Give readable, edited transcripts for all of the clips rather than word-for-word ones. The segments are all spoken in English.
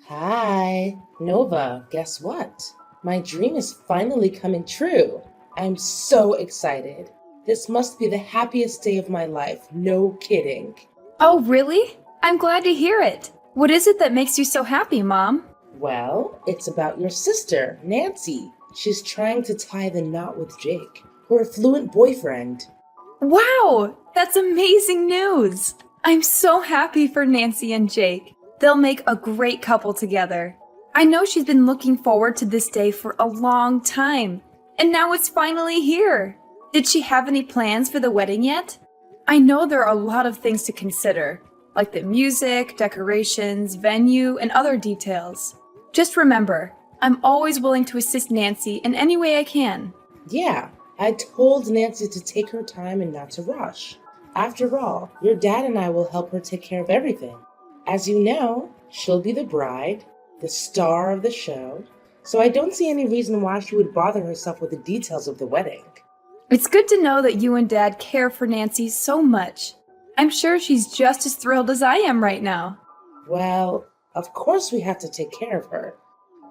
Hi, Nova. Guess what? My dream is finally coming true. I'm so excited. This must be the happiest day of my life. No kidding. Oh, really? I'm glad to hear it. What is it that makes you so happy, Mom? Well, it's about your sister, Nancy. She's trying to tie the knot with Jake, her affluent boyfriend. Wow, that's amazing news. I'm so happy for Nancy and Jake. They'll make a great couple together. I know she's been looking forward to this day for a long time, and now it's finally here. Did she have any plans for the wedding yet? I know there are a lot of things to consider, like the music, decorations, venue, and other details. Just remember, I'm always willing to assist Nancy in any way I can. Yeah, I told Nancy to take her time and not to rush. After all, your dad and I will help her take care of everything. As you know, she'll be the bride, the star of the show, so I don't see any reason why she would bother herself with the details of the wedding. It's good to know that you and Dad care for Nancy so much. I'm sure she's just as thrilled as I am right now. Well, of course we have to take care of her.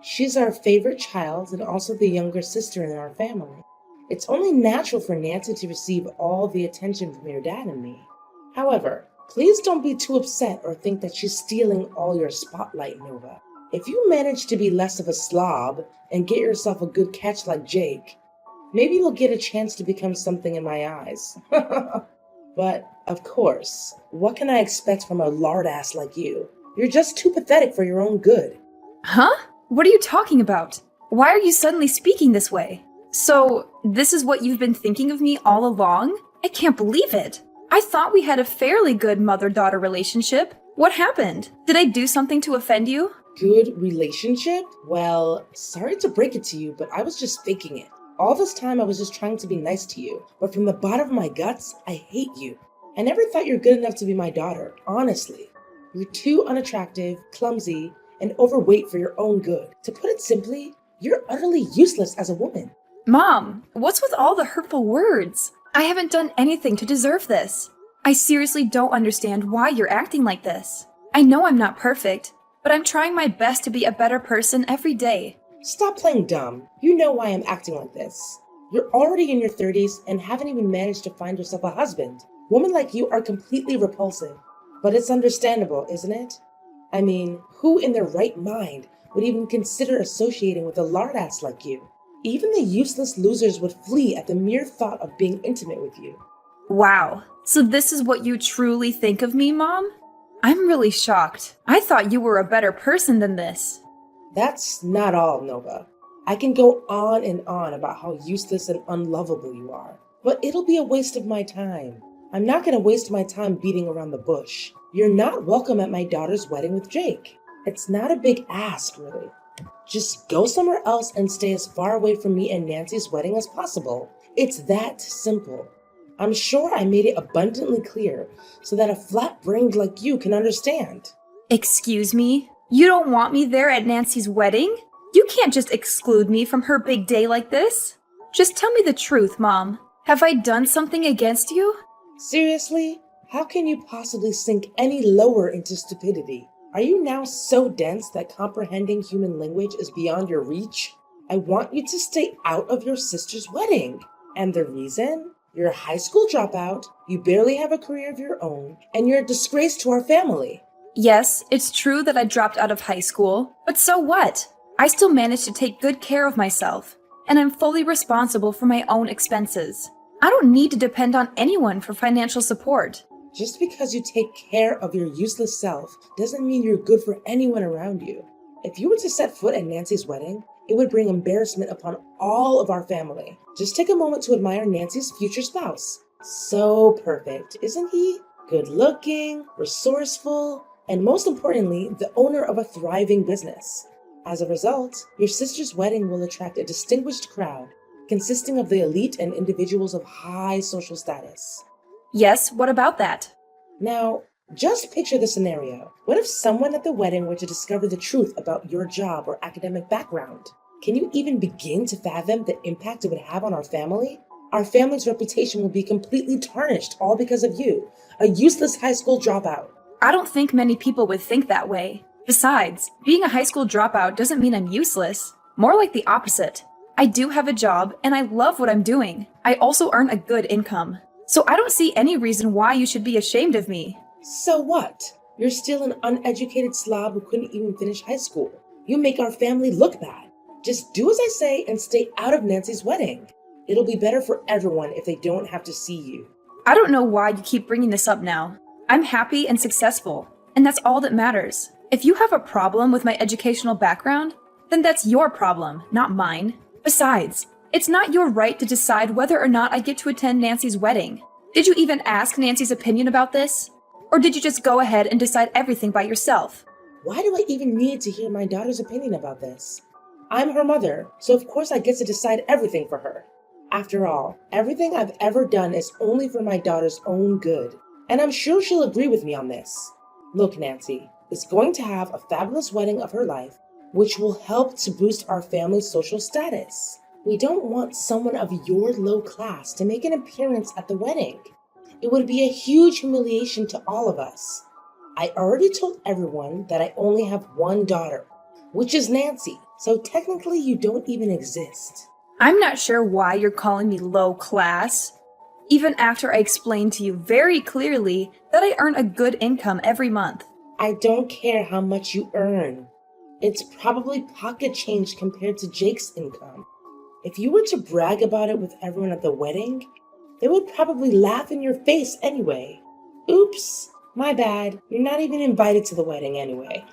She's our favorite child and also the younger sister in our family. It's only natural for Nancy to receive all the attention from your dad and me. However, please don't be too upset or think that she's stealing all your spotlight, Nova. If you manage to be less of a slob and get yourself a good catch like Jake, maybe you'll get a chance to become something in my eyes. But, of course, what can I expect from a lard ass like you? You're just too pathetic for your own good. Huh? What are you talking about? Why are you suddenly speaking this way? So, this is what you've been thinking of me all along? I can't believe it. I thought we had a fairly good mother-daughter relationship. What happened? Did I do something to offend you? Good relationship? Well, sorry to break it to you, but I was just faking it. All this time I was just trying to be nice to you, but from the bottom of my guts, I hate you. I never thought you're good enough to be my daughter, honestly. You're too unattractive, clumsy, and overweight for your own good. To put it simply, you're utterly useless as a woman. Mom, what's with all the hurtful words? I haven't done anything to deserve this. I seriously don't understand why you're acting like this. I know I'm not perfect, but I'm trying my best to be a better person every day. Stop playing dumb. You know why I'm acting like this. You're already in your 30s and haven't even managed to find yourself a husband. Women like you are completely repulsive. But it's understandable, isn't it? I mean, who in their right mind would even consider associating with a lard ass like you? Even the useless losers would flee at the mere thought of being intimate with you. Wow, so this is what you truly think of me, Mom? I'm really shocked. I thought you were a better person than this. That's not all, Nova. I can go on and on about how useless and unlovable you are, but it'll be a waste of my time. I'm not going to waste my time beating around the bush. You're not welcome at my daughter's wedding with Jake. It's not a big ask, really. Just go somewhere else and stay as far away from me and Nancy's wedding as possible. It's that simple. I'm sure I made it abundantly clear so that a flat-brained like you can understand. Excuse me? You don't want me there at Nancy's wedding? You can't just exclude me from her big day like this. Just tell me the truth, Mom. Have I done something against you? Seriously? How can you possibly sink any lower into stupidity? Are you now so dense that comprehending human language is beyond your reach? I want you to stay out of your sister's wedding. And the reason? You're a high school dropout, you barely have a career of your own, and you're a disgrace to our family. Yes, it's true that I dropped out of high school, but so what? I still managed to take good care of myself, and I'm fully responsible for my own expenses. I don't need to depend on anyone for financial support. Just because you take care of your useless self doesn't mean you're good for anyone around you. If you were to set foot at Nancy's wedding, it would bring embarrassment upon all of our family. Just take a moment to admire Nancy's future spouse. So perfect, isn't he? Good looking, resourceful, and most importantly, the owner of a thriving business. As a result, your sister's wedding will attract a distinguished crowd, consisting of the elite and individuals of high social status. Yes, what about that? Now, just picture the scenario. What if someone at the wedding were to discover the truth about your job or academic background? Can you even begin to fathom the impact it would have on our family? Our family's reputation will be completely tarnished all because of you, a useless high school dropout. I don't think many people would think that way. Besides, being a high school dropout doesn't mean I'm useless. More like the opposite. I do have a job, and I love what I'm doing. I also earn a good income. So I don't see any reason why you should be ashamed of me. So what? You're still an uneducated slob who couldn't even finish high school. You make our family look bad. Just do as I say and stay out of Nancy's wedding. It'll be better for everyone if they don't have to see you. I don't know why you keep bringing this up now. I'm happy and successful, and that's all that matters. If you have a problem with my educational background, then that's your problem, not mine. Besides, it's not your right to decide whether or not I get to attend Nancy's wedding. Did you even ask Nancy's opinion about this? Or did you just go ahead and decide everything by yourself? Why do I even need to hear my daughter's opinion about this? I'm her mother, so of course I get to decide everything for her. After all, everything I've ever done is only for my daughter's own good, and I'm sure she'll agree with me on this. Look, Nancy is going to have a fabulous wedding of her life, which will help to boost our family's social status. We don't want someone of your low class to make an appearance at the wedding. It would be a huge humiliation to all of us. I already told everyone that I only have one daughter, which is Nancy, so technically you don't even exist. I'm not sure why you're calling me low class, even after I explained to you very clearly that I earn a good income every month. I don't care how much you earn. It's probably pocket change compared to Jake's income. If you were to brag about it with everyone at the wedding, they would probably laugh in your face anyway. Oops, my bad. You're not even invited to the wedding anyway.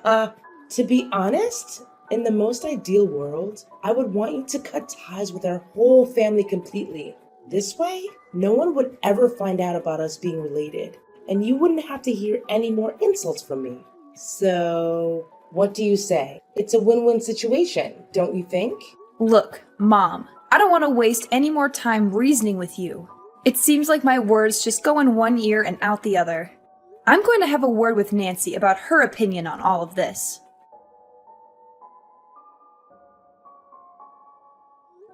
To be honest, in the most ideal world, I would want you to cut ties with our whole family completely. This way, no one would ever find out about us being related, and you wouldn't have to hear any more insults from me. So, what do you say? It's a win-win situation, don't you think? Look, Mom, I don't want to waste any more time reasoning with you. It seems like my words just go in one ear and out the other. I'm going to have a word with Nancy about her opinion on all of this.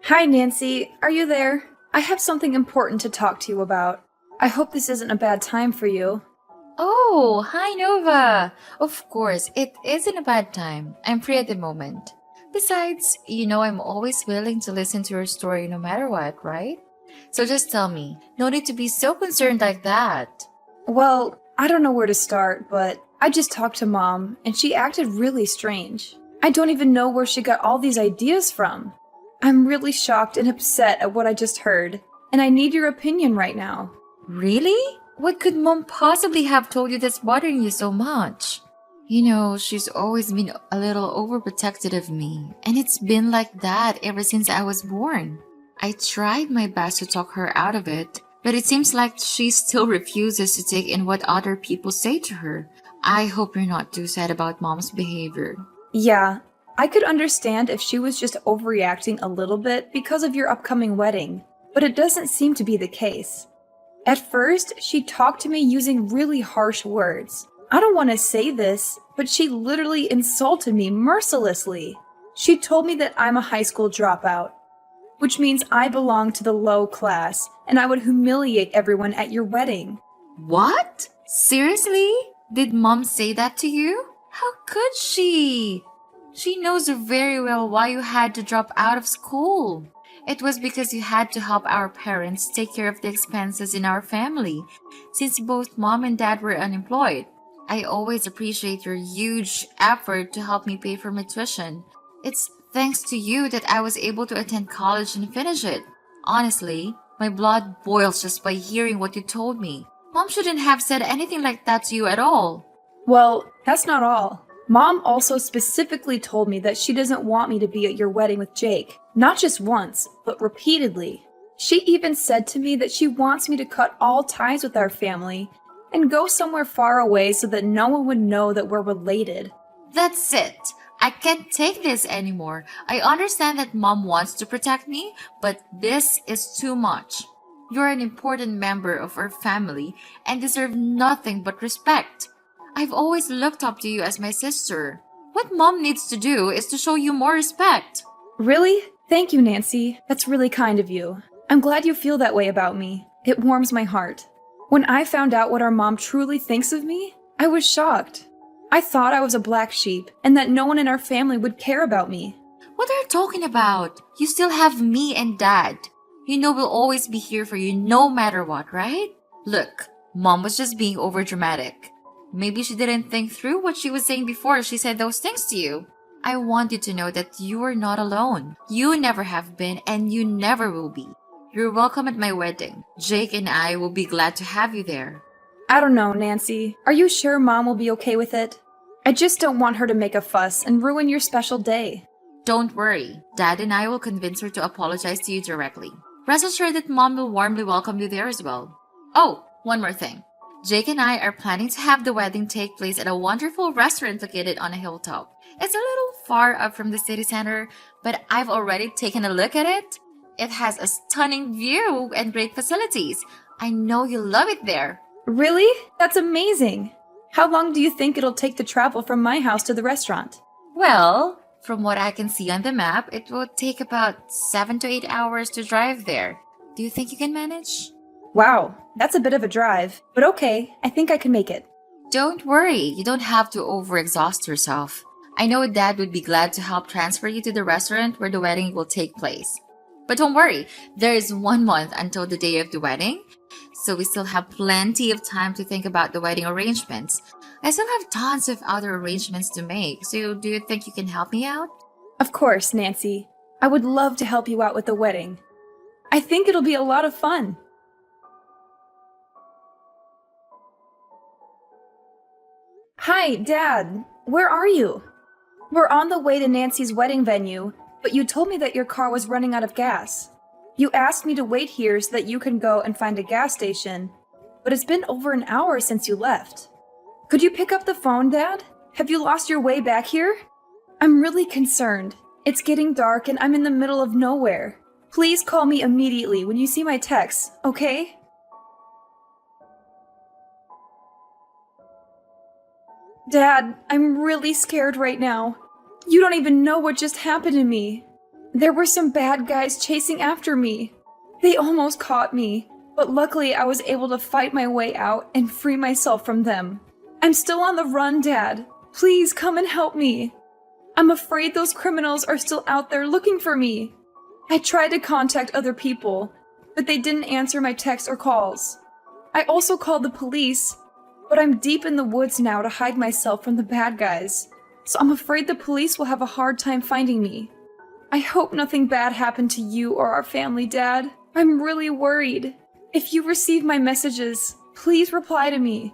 Hi, Nancy. Are you there? I have something important to talk to you about. I hope this isn't a bad time for you. Oh, hi Nova! Of course, it isn't a bad time. I'm free at the moment. Besides, I'm always willing to listen to your story no matter what, right? So just tell me, no need to be so concerned like that. Well, I don't know where to start, but I just talked to Mom, and she acted really strange. I don't even know where she got all these ideas from. I'm really shocked and upset at what I just heard, and I need your opinion right now. Really? What could Mom possibly have told you that's bothering you so much? She's always been a little overprotective of me, and it's been like that ever since I was born. I tried my best to talk her out of it, but it seems like she still refuses to take in what other people say to her. I hope you're not too sad about Mom's behavior. Yeah, I could understand if she was just overreacting a little bit because of your upcoming wedding, but it doesn't seem to be the case. At first, she talked to me using really harsh words. I don't want to say this, but she literally insulted me mercilessly. She told me that I'm a high school dropout, which means I belong to the low class, and I would humiliate everyone at your wedding. What? Seriously? Did Mom say that to you? How could she? She knows very well why you had to drop out of school. It was because you had to help our parents take care of the expenses in our family, since both Mom and Dad were unemployed. I always appreciate your huge effort to help me pay for my tuition. It's thanks to you that I was able to attend college and finish it. Honestly, my blood boils just by hearing what you told me. Mom shouldn't have said anything like that to you at all. Well, that's not all. Mom also specifically told me that she doesn't want me to be at your wedding with Jake. Not just once, but repeatedly. She even said to me that she wants me to cut all ties with our family and go somewhere far away so that no one would know that we're related. That's it. I can't take this anymore. I understand that Mom wants to protect me, but this is too much. You're an important member of our family and deserve nothing but respect. I've always looked up to you as my sister. What Mom needs to do is to show you more respect. Really? Thank you, Nancy. That's really kind of you. I'm glad you feel that way about me. It warms my heart. When I found out what our mom truly thinks of me, I was shocked. I thought I was a black sheep and that no one in our family would care about me. What are you talking about? You still have me and Dad. You know we'll always be here for you no matter what, right? Look, Mom was just being overdramatic. Maybe she didn't think through what she was saying before she said those things to you. I want you to know that you are not alone. You never have been and you never will be. You're welcome at my wedding. Jake and I will be glad to have you there. I don't know, Nancy. Are you sure Mom will be okay with it? I just don't want her to make a fuss and ruin your special day. Don't worry. Dad and I will convince her to apologize to you directly. Rest assured that Mom will warmly welcome you there as well. Oh, one more thing. Jake and I are planning to have the wedding take place at a wonderful restaurant located on a hilltop. It's a little far up from the city center, but I've already taken a look at it. It has a stunning view and great facilities. I know you'll love it there. Really? That's amazing. How long do you think it'll take to travel from my house to the restaurant? Well, from what I can see on the map, it will take about 7 to 8 hours to drive there. Do you think you can manage? Wow, that's a bit of a drive. But okay, I think I can make it. Don't worry, you don't have to overexhaust yourself. I know Dad would be glad to help transfer you to the restaurant where the wedding will take place. But don't worry, there is 1 month until the day of the wedding, so we still have plenty of time to think about the wedding arrangements. I still have tons of other arrangements to make, so do you think you can help me out? Of course, Nancy. I would love to help you out with the wedding. I think it'll be a lot of fun. Hi, Dad. Where are you? We're on the way to Nancy's wedding venue, but you told me that your car was running out of gas. You asked me to wait here so that you can go and find a gas station, but it's been over an hour since you left. Could you pick up the phone, Dad? Have you lost your way back here? I'm really concerned. It's getting dark and I'm in the middle of nowhere. Please call me immediately when you see my text, okay? Dad, I'm really scared right now. You don't even know what just happened to me. There were some bad guys chasing after me. They almost caught me, but luckily I was able to fight my way out and free myself from them. I'm still on the run, Dad. Please come and help me. I'm afraid those criminals are still out there looking for me. I tried to contact other people, but they didn't answer my texts or calls. I also called the police, but I'm deep in the woods now to hide myself from the bad guys, so I'm afraid the police will have a hard time finding me. I hope nothing bad happened to you or our family, Dad. I'm really worried. If you receive my messages, please reply to me.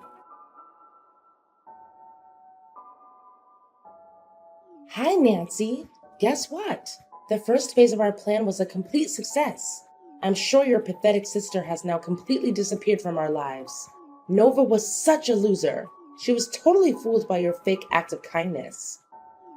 Hi, Nancy. Guess what? The first phase of our plan was a complete success. I'm sure your pathetic sister has now completely disappeared from our lives. Nova was such a loser. She was totally fooled by your fake act of kindness.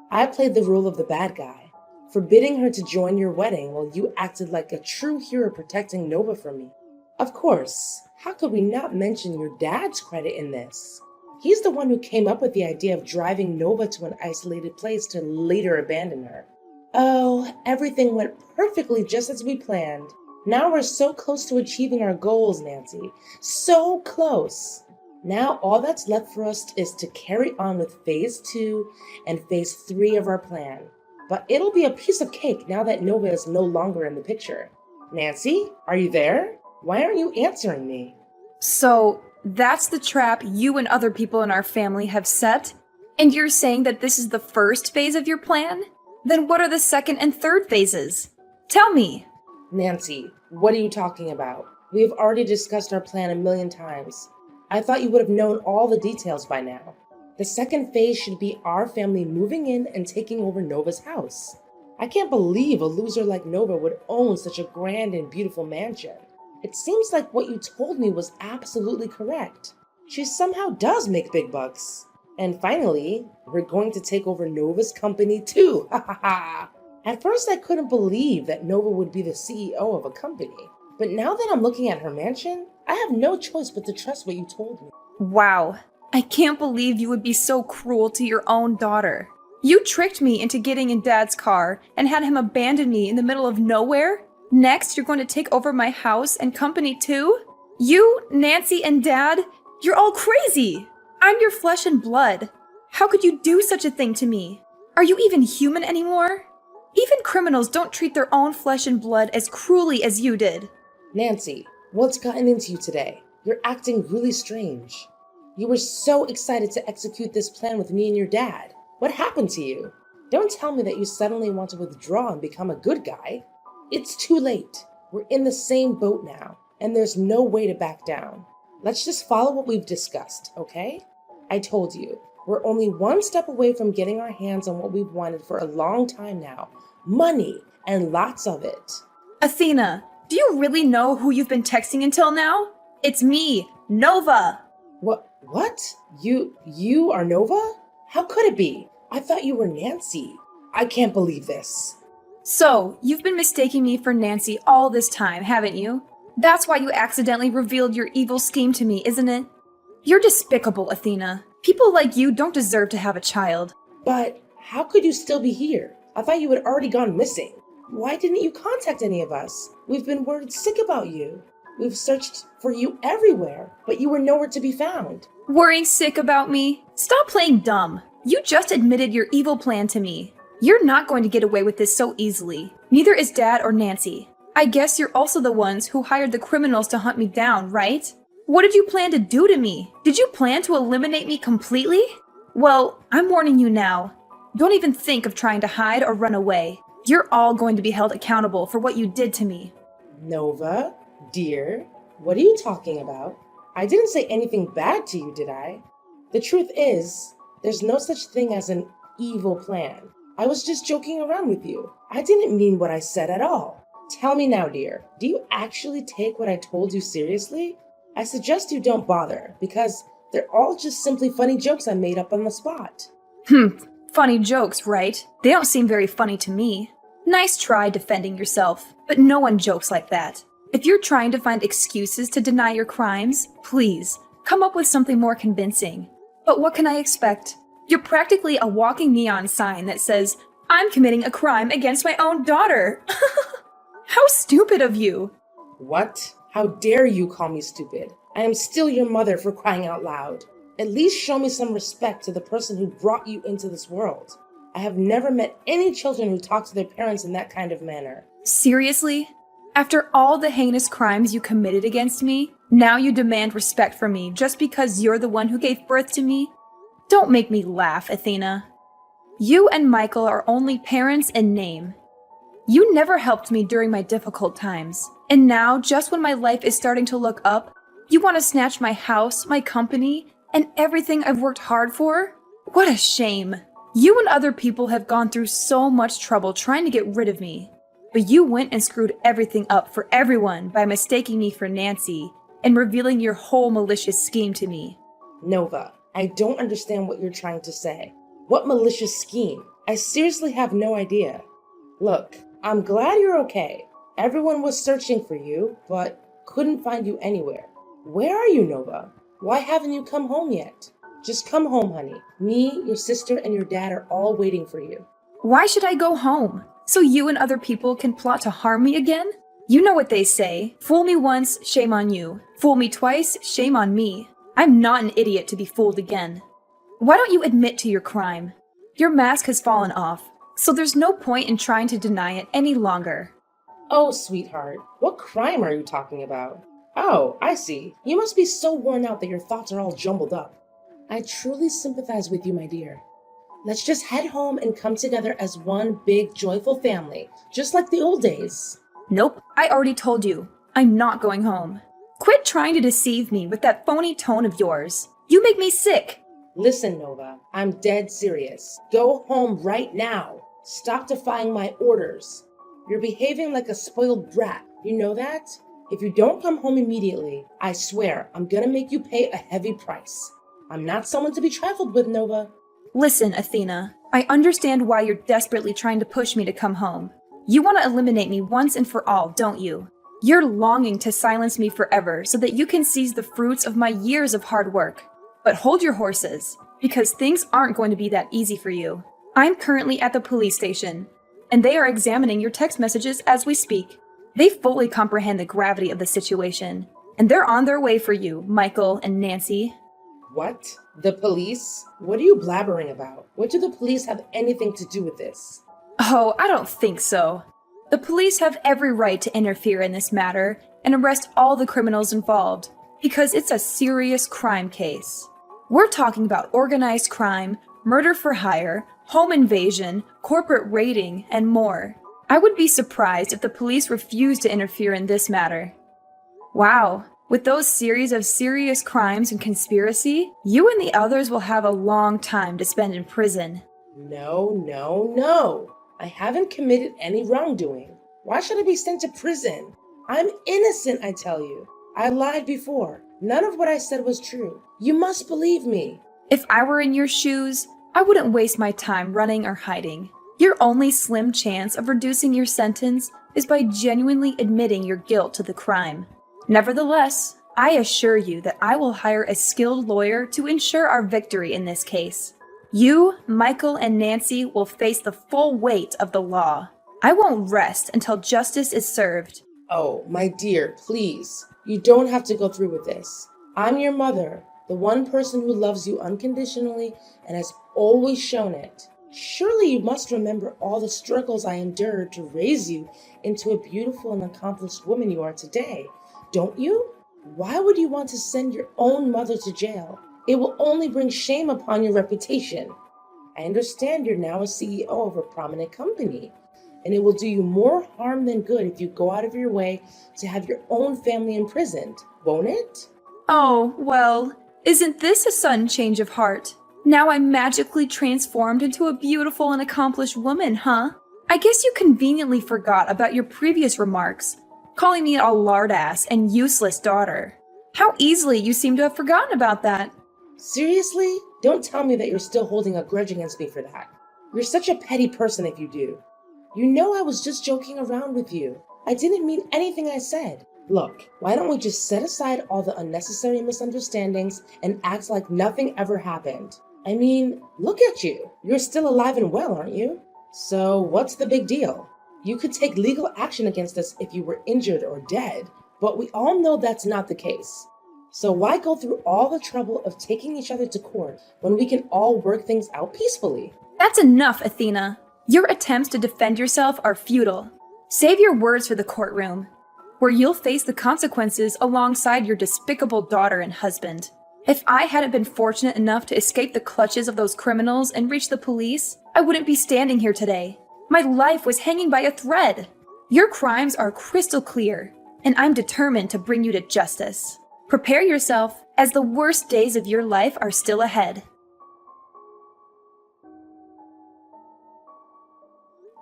I played the role of the bad guy, forbidding her to join your wedding while you acted like a true hero protecting Nova from me. Of course, how could we not mention your dad's credit in this? He's the one who came up with the idea of driving Nova to an isolated place to later abandon her. Oh, everything went perfectly just as we planned. Now we're so close to achieving our goals, Nancy. So close. Now all that's left for us is to carry on with phase 2 and phase 3 of our plan. But it'll be a piece of cake now that Nova is no longer in the picture. Nancy, are you there? Why aren't you answering me? So, that's the trap you and other people in our family have set? And you're saying that this is the first phase of your plan? Then what are the second and third phases? Tell me. Nancy, what are you talking about? We have already discussed our plan a million times. I thought you would have known all the details by now. The second phase should be our family moving in and taking over Nova's house. I can't believe a loser like Nova would own such a grand and beautiful mansion. It seems like what you told me was absolutely correct. She somehow does make big bucks. And finally, we're going to take over Nova's company too. Ha ha ha. At first, I couldn't believe that Nova would be the CEO of a company. But now that I'm looking at her mansion, I have no choice but to trust what you told me. Wow. I can't believe you would be so cruel to your own daughter. You tricked me into getting in Dad's car and had him abandon me in the middle of nowhere? Next, you're going to take over my house and company too? You, Nancy, and Dad, you're all crazy. I'm your flesh and blood. How could you do such a thing to me? Are you even human anymore? Even criminals don't treat their own flesh and blood as cruelly as you did. Nancy, what's gotten into you today? You're acting really strange. You were so excited to execute this plan with me and your dad. What happened to you? Don't tell me that you suddenly want to withdraw and become a good guy. It's too late. We're in the same boat now, and there's no way to back down. Let's just follow what we've discussed, okay? I told you, we're only one step away from getting our hands on what we've wanted for a long time now. Money, and lots of it. Athena, do you really know who you've been texting until now? It's me, Nova. What? You are Nova? How could it be? I thought you were Nancy. I can't believe this. So, you've been mistaking me for Nancy all this time, haven't you? That's why you accidentally revealed your evil scheme to me, isn't it? You're despicable, Athena. People like you don't deserve to have a child. But how could you still be here? I thought you had already gone missing. Why didn't you contact any of us? We've been worried sick about you. We've searched for you everywhere, but you were nowhere to be found. Worrying sick about me? Stop playing dumb. You just admitted your evil plan to me. You're not going to get away with this so easily. Neither is Dad or Nancy. I guess you're also the ones who hired the criminals to hunt me down, right? What did you plan to do to me? Did you plan to eliminate me completely? Well, I'm warning you now. Don't even think of trying to hide or run away. You're all going to be held accountable for what you did to me. Nova, dear, what are you talking about? I didn't say anything bad to you, did I? The truth is, there's no such thing as an evil plan. I was just joking around with you. I didn't mean what I said at all. Tell me now, dear, do you actually take what I told you seriously? I suggest you don't bother, because they're all just simply funny jokes I made up on the spot. Funny jokes, right? They don't seem very funny to me. Nice try defending yourself, but no one jokes like that. If you're trying to find excuses to deny your crimes, please, come up with something more convincing. But what can I expect? You're practically a walking neon sign that says, I'm committing a crime against my own daughter. How stupid of you. What? How dare you call me stupid? I am still your mother, for crying out loud. At least show me some respect to the person who brought you into this world. I have never met any children who talk to their parents in that kind of manner. Seriously? After all the heinous crimes you committed against me, now you demand respect from me just because you're the one who gave birth to me? Don't make me laugh, Athena. You and Michael are only parents in name. You never helped me during my difficult times. And now, just when my life is starting to look up, you want to snatch my house, my company, and everything I've worked hard for? What a shame. You and other people have gone through so much trouble trying to get rid of me. But you went and screwed everything up for everyone by mistaking me for Nancy and revealing your whole malicious scheme to me. Nova, I don't understand what you're trying to say. What malicious scheme? I seriously have no idea. Look, I'm glad you're okay. Everyone was searching for you, but couldn't find you anywhere. Where are you, Nova? Why haven't you come home yet? Just come home, honey. Me, your sister, and your dad are all waiting for you. Why should I go home? So you and other people can plot to harm me again? You know what they say. Fool me once, shame on you. Fool me twice, shame on me. I'm not an idiot to be fooled again. Why don't you admit to your crime? Your mask has fallen off, so there's no point in trying to deny it any longer. Oh, sweetheart, what crime are you talking about? Oh, I see. You must be so worn out that your thoughts are all jumbled up. I truly sympathize with you, my dear. Let's just head home and come together as one big, joyful family, just like the old days. Nope, I already told you. I'm not going home. Quit trying to deceive me with that phony tone of yours. You make me sick. Listen, Nova, I'm dead serious. Go home right now. Stop defying my orders. You're behaving like a spoiled brat. You know that? If you don't come home immediately, I swear I'm gonna make you pay a heavy price. I'm not someone to be trifled with, Nova. Listen, Athena, I understand why you're desperately trying to push me to come home. You want to eliminate me once and for all, don't you? You're longing to silence me forever so that you can seize the fruits of my years of hard work. But hold your horses, because things aren't going to be that easy for you. I'm currently at the police station, and they are examining your text messages as we speak. They fully comprehend the gravity of the situation, and they're on their way for you, Michael and Nancy. What? The police? What are you blabbering about? What do the police have anything to do with this? Oh, I don't think so. The police have every right to interfere in this matter and arrest all the criminals involved, because it's a serious crime case. We're talking about organized crime, murder for hire, home invasion, corporate raiding, and more. I would be surprised if the police refused to interfere in this matter. Wow, with those series of serious crimes and conspiracy, you and the others will have a long time to spend in prison. No. I haven't committed any wrongdoing. Why should I be sent to prison? I'm innocent, I tell you. I lied before. None of what I said was true. You must believe me. If I were in your shoes, I wouldn't waste my time running or hiding. Your only slim chance of reducing your sentence is by genuinely admitting your guilt to the crime. Nevertheless, I assure you that I will hire a skilled lawyer to ensure our victory in this case. You, Michael, and Nancy will face the full weight of the law. I won't rest until justice is served. Oh, my dear, please. You don't have to go through with this. I'm your mother, the one person who loves you unconditionally and has always shown it. Surely you must remember all the struggles I endured to raise you into a beautiful and accomplished woman you are today, don't you? Why would you want to send your own mother to jail? It will only bring shame upon your reputation. I understand you're now a CEO of a prominent company, and it will do you more harm than good if you go out of your way to have your own family imprisoned, won't it? Oh, well, isn't this a sudden change of heart? Now I'm magically transformed into a beautiful and accomplished woman, huh? I guess you conveniently forgot about your previous remarks, calling me a lardass and useless daughter. How easily you seem to have forgotten about that. Seriously? Don't tell me that you're still holding a grudge against me for that. You're such a petty person if you do. You know I was just joking around with you. I didn't mean anything I said. Look, why don't we just set aside all the unnecessary misunderstandings and act like nothing ever happened? I mean, look at you. You're still alive and well, aren't you? So what's the big deal? You could take legal action against us if you were injured or dead, but we all know that's not the case. So why go through all the trouble of taking each other to court when we can all work things out peacefully? That's enough, Athena. Your attempts to defend yourself are futile. Save your words for the courtroom, where you'll face the consequences alongside your despicable daughter and husband. If I hadn't been fortunate enough to escape the clutches of those criminals and reach the police, I wouldn't be standing here today. My life was hanging by a thread. Your crimes are crystal clear, and I'm determined to bring you to justice. Prepare yourself, as the worst days of your life are still ahead.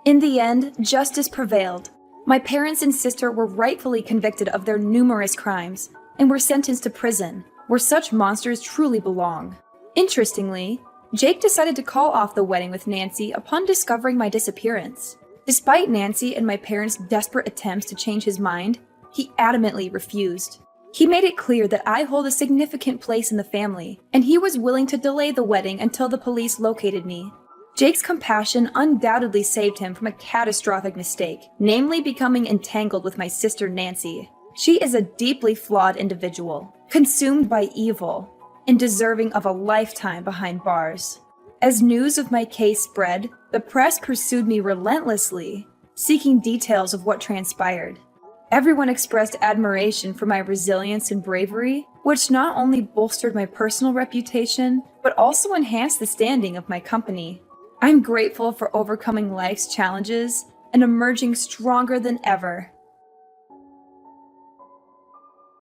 In the end, justice prevailed. My parents and sister were rightfully convicted of their numerous crimes and were sentenced to prison, where such monsters truly belong. Interestingly, Jake decided to call off the wedding with Nancy upon discovering my disappearance. Despite Nancy and my parents' desperate attempts to change his mind, he adamantly refused. He made it clear that I hold a significant place in the family, and he was willing to delay the wedding until the police located me. Jake's compassion undoubtedly saved him from a catastrophic mistake, namely becoming entangled with my sister Nancy. She is a deeply flawed individual, consumed by evil, and deserving of a lifetime behind bars. As news of my case spread, the press pursued me relentlessly, seeking details of what transpired. Everyone expressed admiration for my resilience and bravery, which not only bolstered my personal reputation, but also enhanced the standing of my company. I'm grateful for overcoming life's challenges and emerging stronger than ever.